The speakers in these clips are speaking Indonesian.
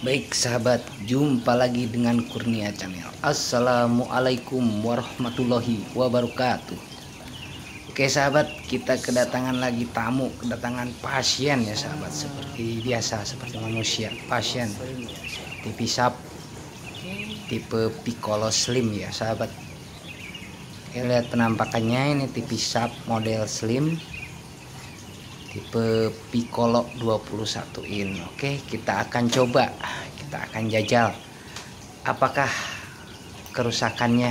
Baik sahabat, jumpa lagi dengan Kurnia Channel. Assalamualaikum warahmatullahi wabarakatuh. Oke sahabat, kita kedatangan lagi tamu, kedatangan pasien ya sahabat. Seperti biasa, seperti manusia, pasien tipe SAP, tipe Piccolo Slim ya sahabat. Lihat penampakannya, ini tipe SAP model Slim, tipe Piccolo 21 in. Oke, kita akan coba, kita akan jajal apakah kerusakannya,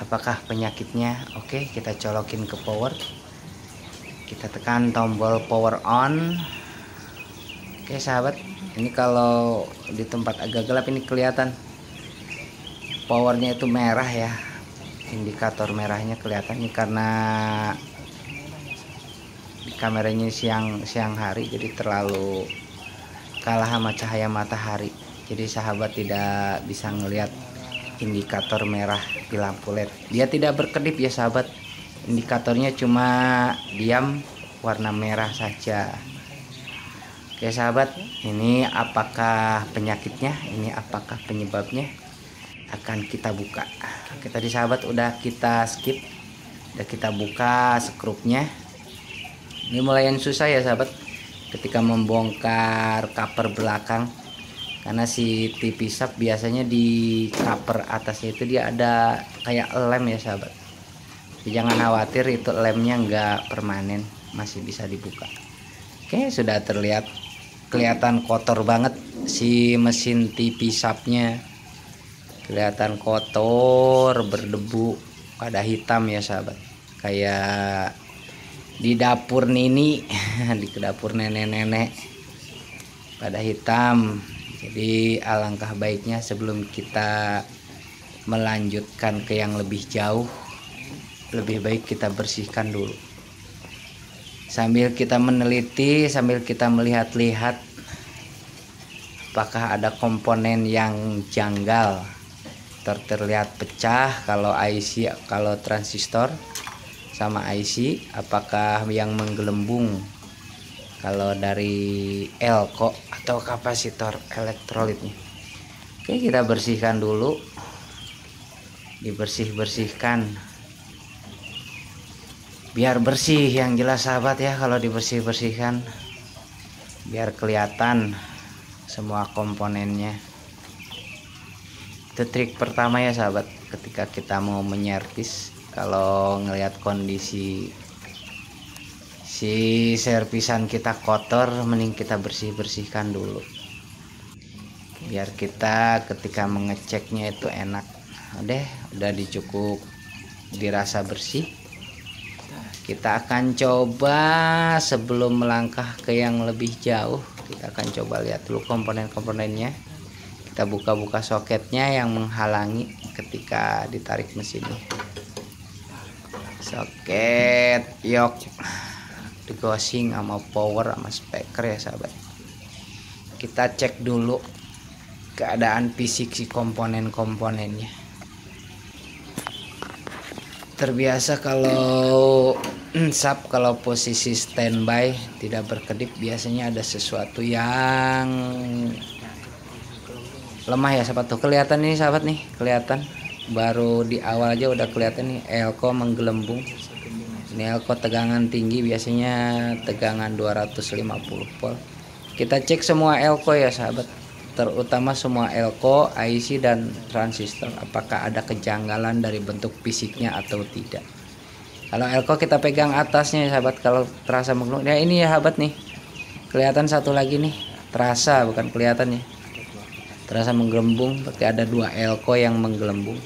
apakah penyakitnya. Oke, kita colokin ke power, kita tekan tombol power on. Oke sahabat, ini kalau di tempat agak gelap ini kelihatan powernya itu merah ya, indikator merahnya kelihatan. Ini karena di kameranya siang hari, jadi terlalu kalah sama cahaya matahari, jadi sahabat tidak bisa ngelihat indikator merah di lampu LED. Dia tidak berkedip ya sahabat, indikatornya cuma diam warna merah saja. Oke sahabat, ini apakah penyakitnya, ini apakah penyebabnya, akan kita buka. Oke, tadi sahabat udah kita skip, udah kita buka skrupnya. Ini mulai yang susah ya sahabat, ketika membongkar cover belakang, karena si TV SAP biasanya di cover atasnya itu dia ada kayak lem ya sahabat. Tapi jangan khawatir, itu lemnya nggak permanen, masih bisa dibuka. Oke, sudah terlihat, kelihatan kotor banget si mesin TV SAP-nya, kelihatan kotor, berdebu, pada hitam ya sahabat, kayak di dapur Nini di dapur nenek-nenek, pada hitam. Jadi alangkah baiknya sebelum kita melanjutkan ke yang lebih jauh, lebih baik kita bersihkan dulu, sambil kita meneliti, sambil kita melihat-lihat apakah ada komponen yang janggal, terlihat pecah kalau IC, kalau transistor sama IC, apakah yang menggelembung kalau dari elko atau kapasitor elektrolitnya. Oke, kita bersihkan dulu, dibersih-bersihkan biar bersih yang jelas sahabat ya. Kalau dibersih-bersihkan biar kelihatan semua komponennya. Itu trik pertama ya sahabat, ketika kita mau menyervis. Kalau ngelihat kondisi si servisan kita kotor, mending kita bersih-bersihkan dulu, biar kita ketika mengeceknya itu enak. Udah dicukup, dirasa bersih. Kita akan coba, sebelum melangkah ke yang lebih jauh, kita akan coba lihat dulu komponen-komponennya. Kita buka-buka soketnya yang menghalangi ketika ditarik mesinnya. Soket yok digosing sama power sama speaker ya sahabat. Kita cek dulu keadaan fisik si komponen-komponennya. Terbiasa kalau SAP, kalau posisi standby tidak berkedip, biasanya ada sesuatu yang lemah ya sahabat. Tuh kelihatan nih sahabat, nih kelihatan, baru di awal aja udah kelihatan nih elko menggelembung. Ini elko tegangan tinggi, biasanya tegangan 250 volt. Kita cek semua elko ya sahabat, terutama semua elko, IC dan transistor, apakah ada kejanggalan dari bentuk fisiknya atau tidak. Kalau elko kita pegang atasnya ya sahabat, kalau terasa menggelembung. Nah ini ya sahabat nih, kelihatan satu lagi nih, terasa, bukan kelihatan ya, terasa menggelembung. Berarti ada dua elko yang menggelembung.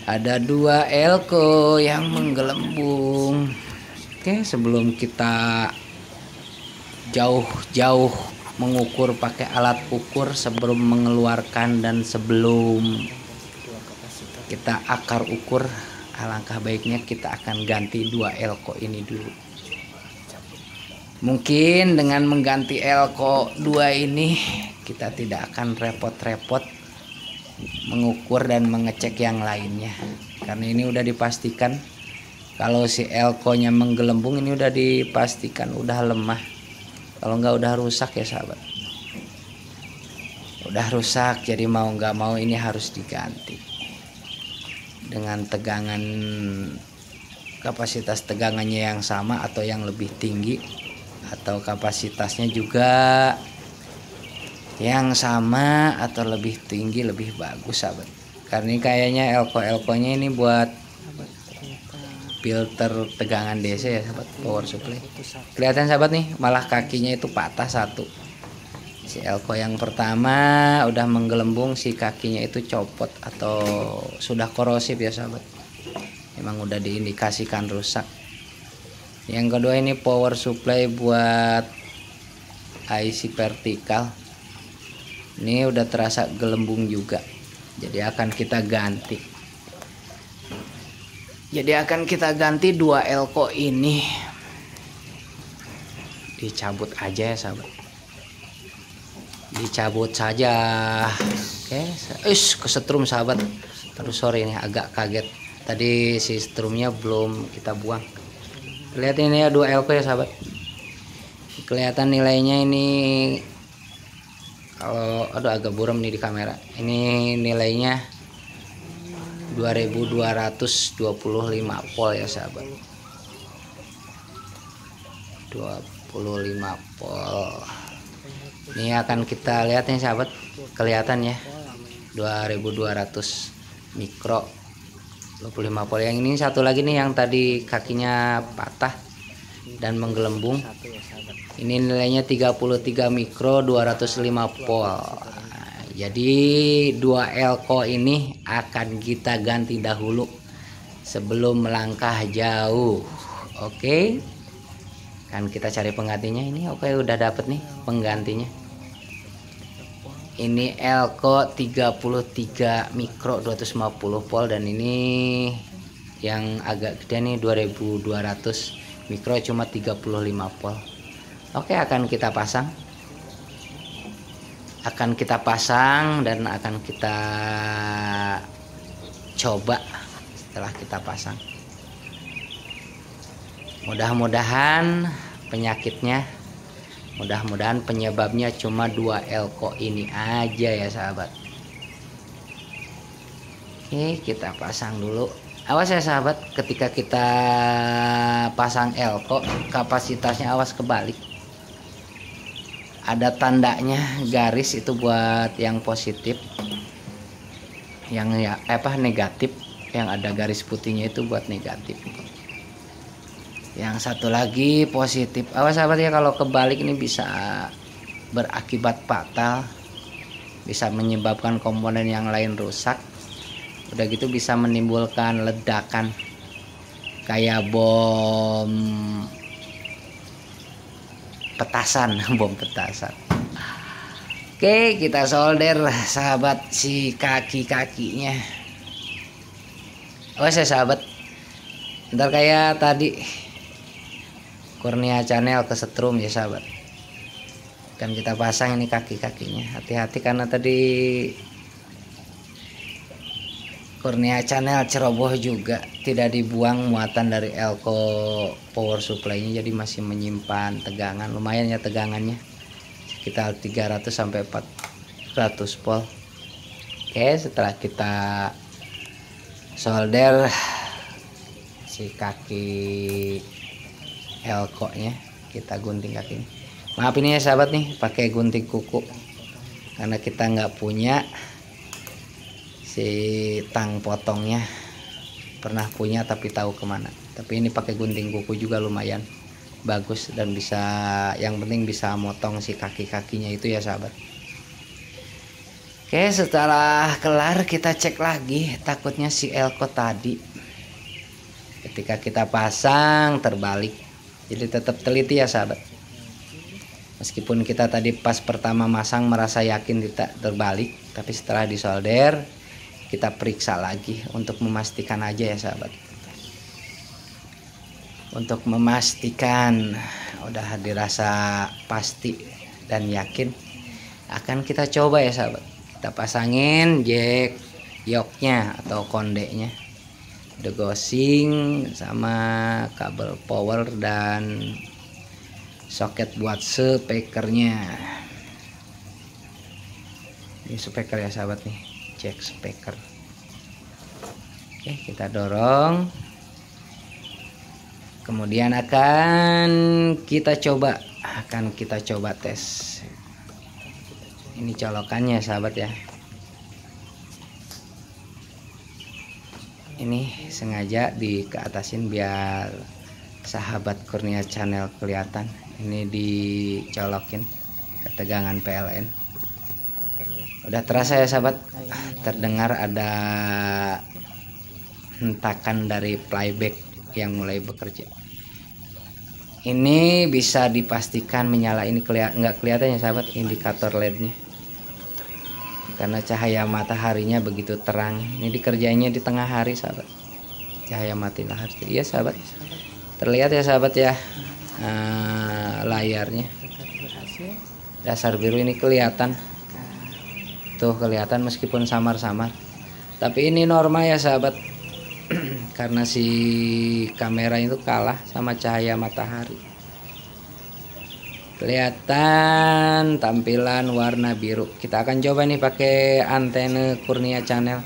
Ada dua elko yang menggelembung. Oke, sebelum kita jauh-jauh mengukur pakai alat ukur, sebelum mengeluarkan dan sebelum kita akar ukur, alangkah baiknya kita akan ganti dua elko ini dulu. Mungkin dengan mengganti elko 2 ini kita tidak akan repot-repot mengukur dan mengecek yang lainnya, karena ini udah dipastikan kalau si elko-nya menggelembung, ini udah dipastikan udah lemah, kalau nggak udah rusak ya sahabat. udah rusak, jadi mau nggak mau ini harus diganti dengan tegangan, kapasitas tegangannya yang sama atau yang lebih tinggi, atau kapasitasnya juga yang sama atau lebih tinggi, lebih bagus sahabat. Karena ini kayaknya elko-elkonya ini buat filter tegangan DC ya sahabat, power supply. Kelihatan sahabat nih, malah kakinya itu patah satu. Si elko yang pertama udah menggelembung, si kakinya itu copot atau sudah korosif ya sahabat, memang udah diindikasikan rusak. Yang kedua ini power supply buat IC vertikal, ini udah terasa gelembung juga, jadi akan kita ganti. Dua elko ini dicabut aja ya sahabat, dicabut saja. Oke, kesetrum sahabat. Terus sorry ini agak kaget, tadi si strumnya belum kita buang. Lihat ini ya, 2 elko ya sahabat. Kelihatan nilainya ini, kalau aduh agak buram nih di kamera, ini nilainya 2225 volt ya sahabat, 25 volt. Ini akan kita lihat nih sahabat, kelihatan ya 2200 mikro 25 volt. Yang ini satu lagi nih yang tadi kakinya patah dan menggelembung, ini nilainya 33 mikro 205 volt. Jadi 2 elko ini akan kita ganti dahulu sebelum melangkah jauh. Oke, kan kita cari penggantinya ini. Oke, udah dapet nih penggantinya. Ini elko 33 mikro 250 volt, dan ini yang agak gede nih 2200 mikro cuma 35 volt. Oke, akan kita pasang dan akan kita coba setelah kita pasang. Mudah-mudahan penyebabnya cuma 2 elko ini aja ya sahabat. Oke, kita pasang dulu. Awas ya sahabat, ketika kita pasang elko kapasitasnya awas kebalik. Ada tandanya garis itu buat yang positif, yang negatif, yang ada garis putihnya itu buat negatif. Yang satu lagi positif. Awas sahabat ya, kalau kebalik ini bisa berakibat fatal, bisa menyebabkan komponen yang lain rusak. Udah gitu bisa menimbulkan ledakan kayak bom petasan. Oke, kita solder sahabat si kaki-kakinya. Awas ya sahabat, ntar kayak tadi Kurnia Channel kesetrum ya sahabat. Kan kita pasang ini kaki-kakinya, hati-hati karena tadi Kurnia Channel ceroboh juga, tidak dibuang muatan dari elko power supply-nya, jadi masih menyimpan tegangan lumayan ya, tegangannya sekitar 300 sampai 400 volt. Oke, setelah kita solder si kaki elko nya, kita gunting kakinya. Maaf ini ya sahabat nih, pakai gunting kuku karena kita nggak punya si tang potongnya. Pernah punya tapi tahu kemana. Tapi ini pakai gunting kuku juga lumayan bagus, dan bisa, yang penting bisa motong si kaki-kakinya itu ya sahabat. Oke, setelah kelar kita cek lagi, takutnya si elko tadi ketika kita pasang terbalik. Jadi tetap teliti ya sahabat. Meskipun kita tadi pas pertama masang merasa yakin tidak terbalik, tapi setelah disolder kita periksa lagi untuk memastikan aja ya sahabat. Untuk memastikan udah dirasa pasti dan yakin, akan kita coba ya sahabat. Kita pasangin jack yoknya atau kondeknya, degosing sama kabel power dan soket buat speakernya. Ini speaker ya sahabat nih, jack speaker. Oke, kita dorong. Kemudian akan kita coba tes. Ini colokannya sahabat ya. Ini sengaja dikeatasin biar sahabat Kurnia Channel kelihatan. Ini dicolokin ketegangan PLN. Udah terasa ya sahabat, terdengar ada hentakan dari playback yang mulai bekerja. Ini bisa dipastikan menyala. Ini nggak kelihatan ya sahabat indikator LED-nya, karena cahaya mataharinya begitu terang. Ini dikerjainnya di tengah hari sahabat, cahaya matahari. Iya sahabat, terlihat ya sahabat ya, layarnya dasar biru ini kelihatan tuh, kelihatan meskipun samar-samar, tapi ini normal ya sahabat. Karena si kamera itu kalah sama cahaya matahari. Kelihatan tampilan warna biru. Kita akan coba nih pakai antena Kurnia Channel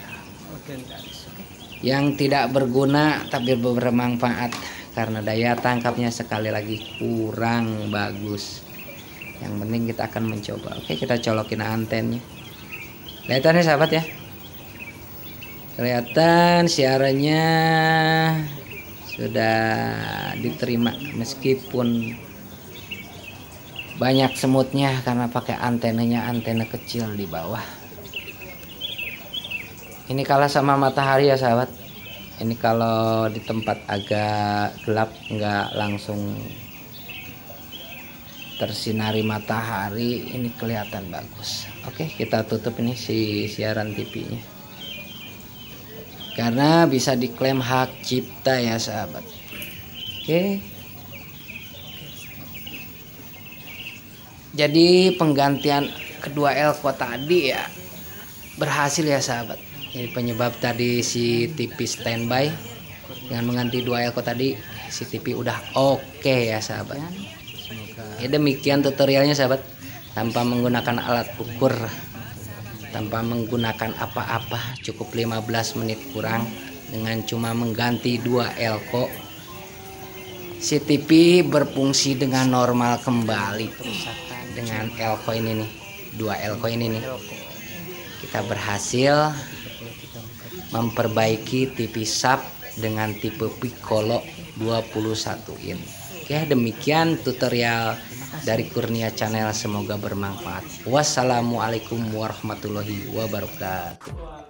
yang tidak berguna tapi bermanfaat, karena daya tangkapnya sekali lagi kurang bagus. Yang penting kita akan mencoba. Oke, kita colokin antennya. Kelihatan ya sahabat ya, kelihatan siarannya sudah diterima meskipun banyak semutnya karena pakai antenanya, antena kecil di bawah. Ini kalah sama matahari ya sahabat. Ini kalau di tempat agak gelap nggak langsung tersinari matahari, ini kelihatan bagus. Oke, kita tutup ini si siaran TV-nya, karena bisa diklaim hak cipta ya sahabat. Oke, jadi penggantian kedua elko tadi ya berhasil ya sahabat. Jadi penyebab tadi si TV standby, dengan mengganti dua elko tadi si TV udah oke ya sahabat. Ya demikian tutorialnya sahabat, tanpa menggunakan alat ukur, tanpa menggunakan apa-apa, cukup 15 menit kurang, dengan cuma mengganti dua elko si TV berfungsi dengan normal kembali. Dengan elko ini nih, dua elko ini nih, kita berhasil memperbaiki TV SAP dengan tipe Piccolo 21 in. Oke, demikian tutorial dari Kurnia Channel, semoga bermanfaat. Wassalamualaikum warahmatullahi wabarakatuh.